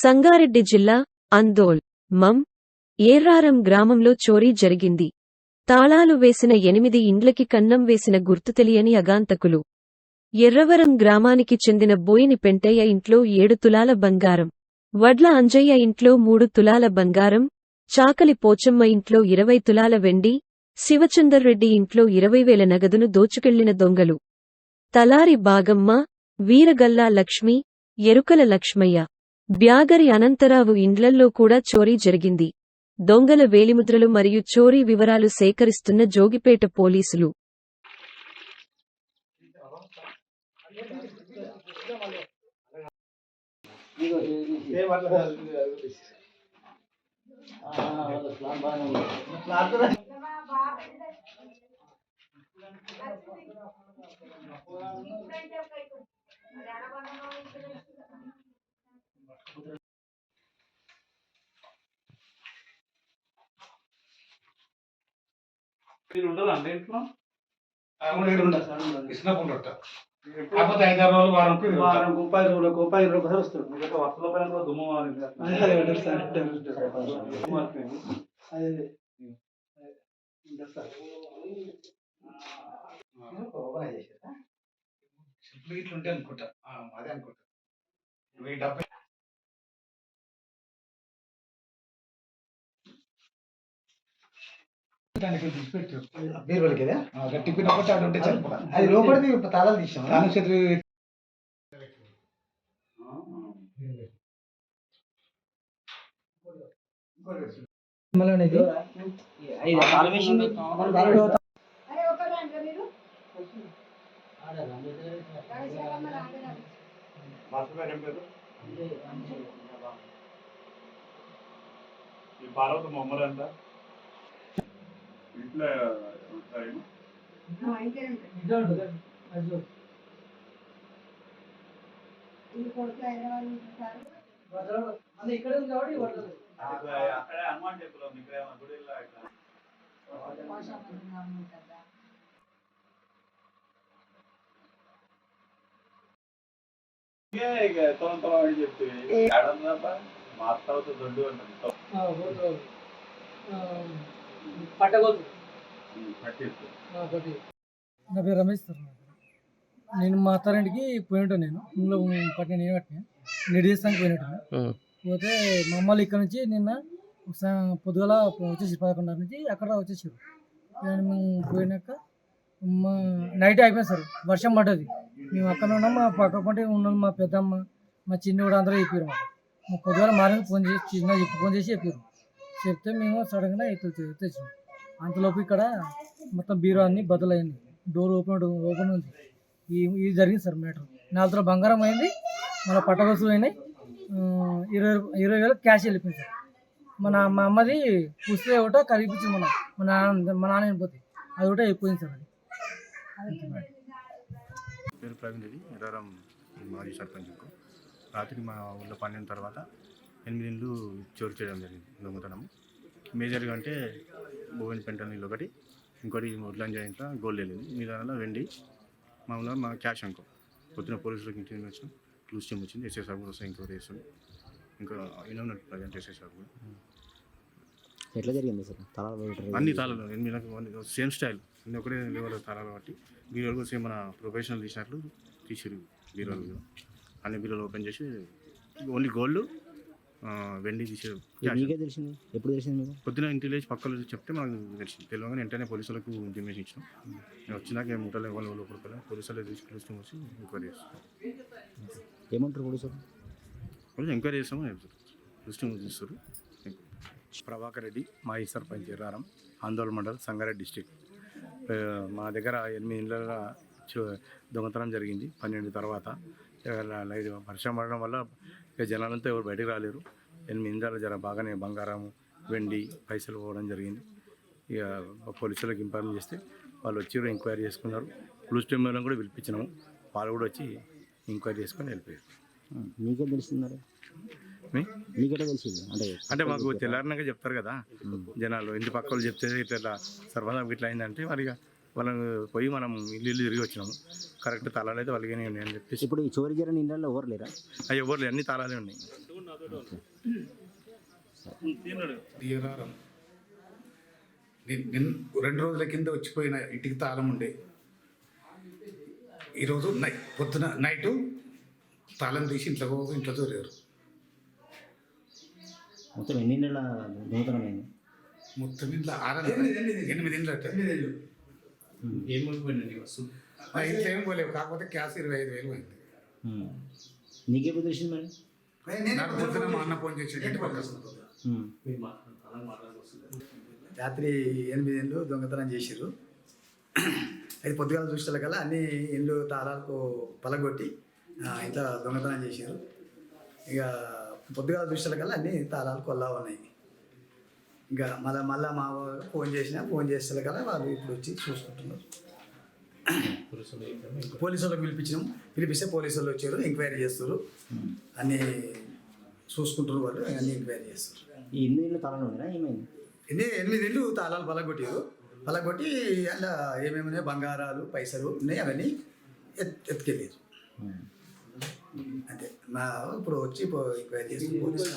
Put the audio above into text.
సంగారెడ్డి జిల్లా అందోల్ మం. ఏర్రారం గ్రామంలో చోరీ జరిగింది. తాళాలు వేసిన 8 ఇండ్లకి కన్నం వేసిన గుర్తు తెలియని అగాంతకులు. ఎర్రవరం గ్రామానికి చెందిన బోయిని పెంటయ్య ఇంట్లో 7 తులాల బంగారం, వడ్ల అంజయ్య ఇంట్లో 3 తులాల బంగారం, చాకలి పోచమ్మ ఇంట్లో 20 తులాల వెండి, శివచందర్రెడ్డి ఇంట్లో 20,000 నగదును దోచుకెళ్లిన దొంగలు తలారి బాగమ్మ, వీరగల్లా లక్ష్మి, ఎరుకల లక్ష్మయ్య, బ్యాగరి అనంతరావు ఇండ్లల్లో కూడా చోరీ జరిగింది. దొంగల వేలిముద్రలు మరియు చోరీ వివరాలు సేకరిస్తున్న జోగిపేట పోలీసులు. ఉండదండి ఇంట్లో ఇచ్చినప్పుడు కాకపోతే 5-6 రోజులు వారం 30 రోజులకు ఒకసారి వస్తాడు. వస్తువుల పైన కూడా దుమ్ము ఇట్లుంటే అనుకుంటా, అదే అనుకుంటా. టిఫిన్ ఒకటి ఆడు ఉంటే అది లోపలిది తాళాలు తీసాం పార్వత మమ్మల్ని అంతా ఇంట్లో ఇక్కడ ఉంది కాబట్టి అక్కడే హనుమాన్ టెంపుల్ ఉంది. ఇక్కడ గుడిలో తొలం చెప్తే మా అత్త దొడ్డు ఉంటుంది పట్టగోతు. నా పేరు రమేష్ సార్. నేను మా అత్తారింటికి పోయినట్టు నేను ఇంట్లో పట్టిన నేను పట్టిన నిర్దేశానికి పోయినట్టు పోతే మా అమ్మలు ఇక్కడ నుంచి నిన్న పొద్దుగల వచ్చేసి 11:30 నుంచి అక్కడ వచ్చేసారు. మేము పోయినాక నైట్ అయిపోయింది సార్. వర్షం పడ్డది. మేము అక్కడ ఉన్నాం. మా పక్క పంటే ఉన్నాం. మా పెద్దమ్మ, మా చిన్న కూడా అందరూ చెప్పారు. మా పొద్దుగల మార్నింగ్ ఫోన్ చేసి చెప్పారు. చెప్తే మేము సడన్గా తెచ్చాం. అంతలోపు ఇక్కడ మొత్తం బీరో అన్ని బదులైంది. డోర్ ఓపెన్ ఉంది. ఇది జరిగింది సార్ మ్యాటర్. 4 తులాల బంగారం అయింది. మళ్ళీ పట్టగొలుసులు అయినాయి. 20,000 క్యాష్ వెళ్ళిపోయింది సార్. మా అమ్మది పుస్తకం ఒకటో కరిపించింది. మా నాన్న వెళ్ళిపోతే అది ఒకటే అయిపోయింది సార్. అది పేరు ప్రవీణ్ రెడ్డి, ఎర్రారం మాజీ సర్పంచ్. రాత్రి మా ఊళ్ళో 12 తర్వాత 8 ఇండ్లు చోరీ చేయడం జరిగింది. దొంగతనం మేజర్గా అంటే బోయిన పెంటల్ నీళ్ళు ఒకటి, ఇంకోటి వడ్లంజా ఇంట్లో గోల్డ్ వెళ్ళింది. మీ దానిలో వెండి మామూలుగా మా క్యాష్ అనుకో. పొద్దున పోలీసులకు ఇంటికి వచ్చినాం. క్లూస్ టీమ్ వచ్చింది. ఎస్ఐ సాబ్ కూడా ఎంక్వైరీ చేస్తుంది. ఇంకా ఇన్నో ప్రజెంట్ ఎస్ఐ సాబ్ కూడా. ఎట్లా జరిగింది సార్? అన్ని తాళాలు 8 సేమ్ స్టైల్ అన్ని ఒకటే లెవెల్ తాళాలు బట్టి బీరోలు కూడా సేమ్ మన ప్రొఫెషనల్ తీసినట్లు తీసిరు. బీరోలు అన్ని బీరోలు ఓపెన్ చేసి ఓన్లీ గోల్డ్ వెండి తీసారు. తెలిసింది ఎప్పుడు తెలిసింది మీకు? పొద్దున ఇంటికి లేచి పక్కన చెప్తే మనకు తెలిసింది. తెలియగానే వెంటనే పోలీసులకు ఇంటిమేషన్ ఇచ్చాం. వచ్చినాక ముట్టలే వాళ్ళు లోపలికి పోలీసులు తీసుకుని వచ్చి ఎంక్వైరీ చేస్తాం. ఏమంటారు పోలీసులు? ఎంక్వైరీ చేస్తాము. లిస్టింగ్ చూస్తారు. ప్రభాకర్ రెడ్డి, మాజీ సర్పంచ్, ఎర్రారం, ఆందోళన మండల్, సంగారెడ్డి డిస్టిక్. మా దగ్గర 8 ఇండ్ల దొంగతనం జరిగింది 12 తర్వాత. వర్షం పడడం వల్ల జనాలంతా ఎవరు బయటకు రాలేరు. 8 ఇండ్ల బాగానే బంగారం, వెండి, పైసలు పోవడం జరిగింది. ఇక పోలీసులకు ఇంపార్ట్ చేస్తే వాళ్ళు వచ్చి ఎంక్వైరీ చేసుకున్నారు. క్లూస్ టీమ్ వాళ్ళని కూడా పిలిపించినాము. వాళ్ళు కూడా వచ్చి ఎంక్వైరీ చేసుకొని వెళ్ళిపోయారు. మీకే తెలిసిందా? మీకెట్లా తెలిసింది? అంటే మాకు తెల్లారినాక చెప్తారు కదా జనాలు. ఇంటి పక్క వాళ్ళు చెప్తే ఇట్లా సర్వదా ఇట్లా అయిందంటే వారిగా వాళ్ళని పోయి మనం ఇల్లు తిరిగి వచ్చినాము. కరెక్ట్ తాళాలు అయితే వాళ్ళకి అని చెప్పేసి. ఇప్పుడు చోరీ జరిగిన ఇండ్లలో ఎవరు లేరా? ఎవరు లేరు, అన్ని తాళాలే ఉన్నాయి. ఎర్రారం 2 రోజుల కింద వచ్చిపోయిన ఇంటికి తాళం ఉండే ఈరోజు పొద్దున నైటు తాళం తీసి ఇంట్లో దూరారు. మొత్తం ఎన్ని నెలల దొంగతనం అయింది? మొత్తం ఇంట్లో 8 ఇండ్లు అంటే ఇంట్లో ఏం పోలేవు, కాకపోతే క్యాష్ 25,000 అయింది. నీకెప్పుడు తెలిసింది మరి? నాకు పొద్దున మా అన్న ఫోన్ చేసి ఇంటి పక్కన రాత్రి 8 ఇండ్లు దొంగతనం చేసిర్రు. అయితే పొద్దుగాల చూసిన కల్లా అన్ని ఇండ్లు తాళాలకు పలగొట్టి ఇంట్లో దొంగతనం చేసిర్రు. ఇక పొద్దుగాల చూసిన కల్లా అన్ని తాళాలు కొల్లా ఉన్నాయి. ఇంకా మళ్ళా మా వాళ్ళు ఫోన్ చేసిన కల్లా వాళ్ళు ఇప్పుడు వచ్చి చూసుకుంటున్నారు. పోలీసు వాళ్ళకి పిలిపిస్తే పోలీసు వాళ్ళు వచ్చారు, ఎంక్వైరీ చేస్తారు, అన్నీ చూసుకుంటున్నారు. వాళ్ళు అన్నీ ఎంక్వైరీ చేస్తారు. ఈ 8 నెలలు తాళం ఉండేనా ఏమైంది? 8 ఇండ్లు తాళాలు పలగొట్టి అలా ఏమేమి ఉన్నాయి, బంగారాలు పైసలు ఉన్నాయి, అవన్నీ ఎత్తుకెళ్ళారు. అంతే. ఇప్పుడు వచ్చి ఎంక్వైరీ చేస్తారు పోలీసు.